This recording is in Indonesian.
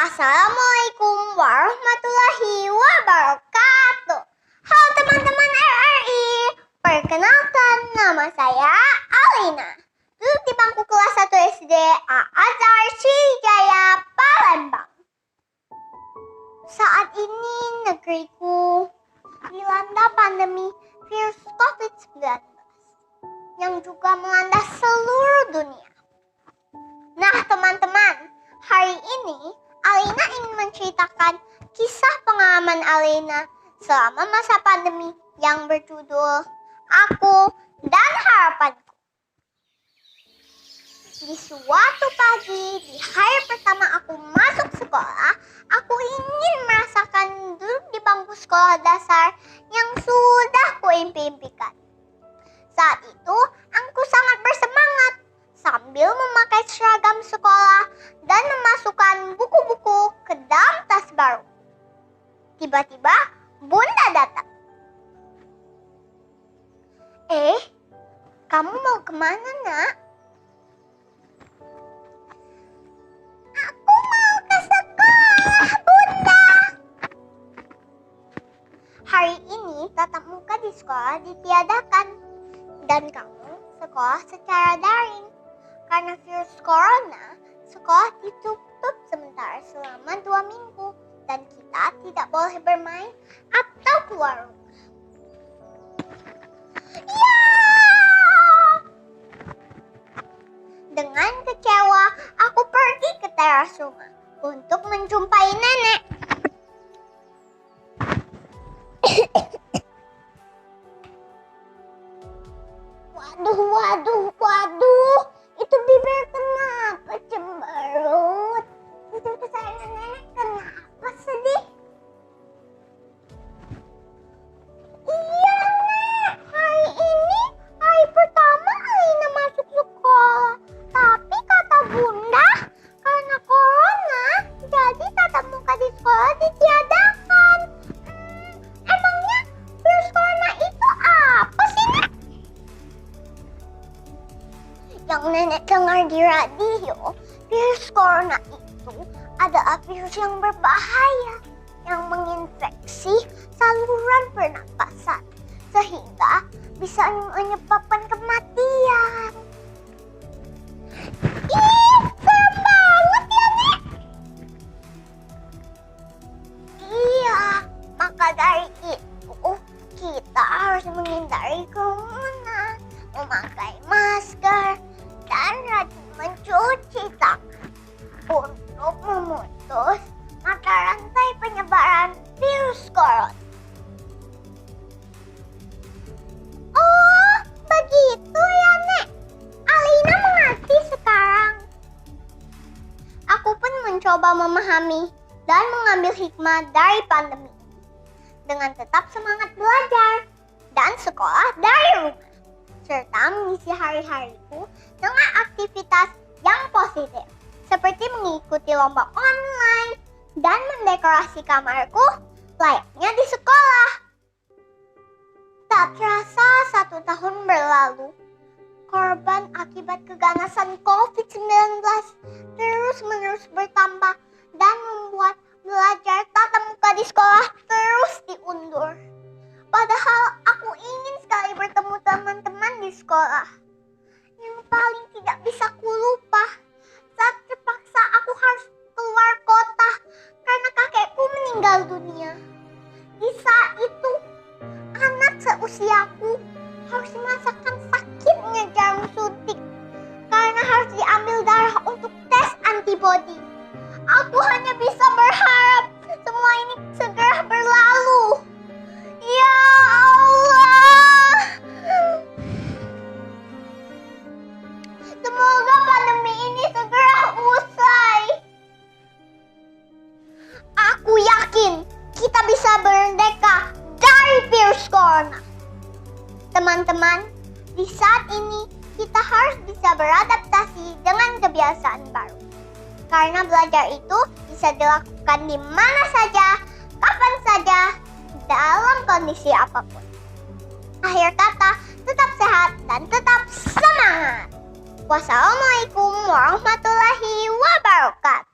Assalamualaikum warahmatullahi wabarakatuh. Halo teman-teman RRI, perkenalkan nama saya Alina. Duduk di bangku kelas 1 SD Al-Azhar Sriwijaya, Palembang. Saat ini negeriku dilanda pandemi virus COVID-19 yang juga melanda seluruh dunia. Nah teman-teman, hari ini Alina ingin menceritakan kisah pengalaman Alina selama masa pandemi yang berjudul Aku dan Harapanku. Di suatu pagi, di hari pertama aku masuk sekolah, aku ingin merasakan duduk di bangku sekolah dasar yang sudah kuimpi-impikan. Saat itu, aku sangat bersemangat sambil memakai seragam sekolah dan memasukkan buku-buku ke dalam tas baru. Tiba-tiba, Bunda datang. Kamu mau kemana, Nak? Aku mau ke sekolah, Bunda. Hari ini tatap muka di sekolah ditiadakan dan kamu sekolah secara daring. Karena virus corona, sekolah ditutup sementara selama 2 minggu dan kita tidak boleh bermain atau keluar rumah. Ya! Dengan kecewa, aku pergi ke teras rumah untuk menjumpai nenek. Waduh. Itu bibir kenapa cemberut? Itu kesayangan nenek kenapa sedih? Iya, Nek. Hari ini hari pertama Alina masuk sekolah. Tapi kata Bunda, karena corona, jadi tatap muka di sekolah ditiadakan. Emangnya virus corona itu apa sih, Nek? Yang nenek dengar di radio, virus corona itu adalah virus yang berbahaya yang menginfeksi saluran pernapasan sehingga bisa menyebabkan kematian. Serem banget ya, Nek. Iya, maka dari itu kita harus menghindari kerumunan, memakai masker, dan rajin mencuci tangan untuk memutus mata rantai penyebaran virus corona. Oh, begitu ya, Nek. Alina mengerti sekarang. Aku pun mencoba memahami dan mengambil hikmah dari pandemi dengan tetap semangat belajar dan sekolah dari rumah, serta mengisi hari-hariku dengan aktivitas yang positif, seperti mengikuti lomba online dan mendekorasi kamarku layaknya di sekolah. Tak terasa 1 tahun berlalu, korban akibat keganasan COVID-19 terus-menerus bertambah dan membuat belajar tatap muka di sekolah terus diundur. Padahal aku ingin sekali bertemu teman-teman di sekolah. Yang paling tidak bisa kulupa saat terpaksa aku harus keluar kota karena kakekku meninggal dunia. Di saat itu, anak seusiaku harus merasakan sakitnya jarum suntik karena harus diambil darah untuk tes antibodi. Aku hanya bisa berharap semua ini segera berlalu. Ya Allah. Semoga pandemi ini segera usai. Aku yakin kita bisa merdeka dari virus corona. Teman-teman, di saat ini kita harus bisa beradaptasi dengan kebiasaan baru. Karena belajar itu bisa dilakukan di mana saja, kapan saja, dalam kondisi apapun. Akhir kata, tetap sehat dan tetap semangat. Wassalamualaikum warahmatullahi wabarakatuh.